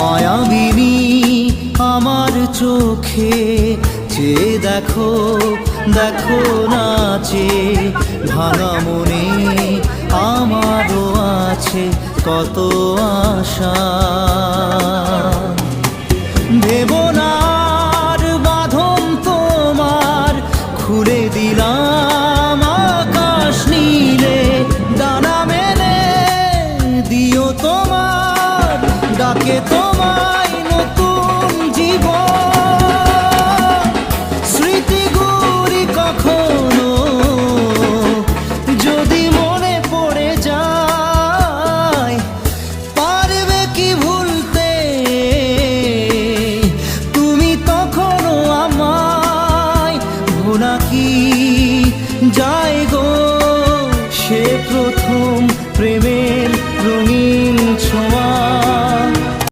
মায়াবিনী আমার চোখে চেয়ে দেখো দেখো নাচে ভাঙা মনে আমারও আছে কত আশা। ভেবনার বাঁধন তোমার খুলে দিলাম আকাশ নীলে, ডানা মেলে দিও তোমার ডাকে তোমার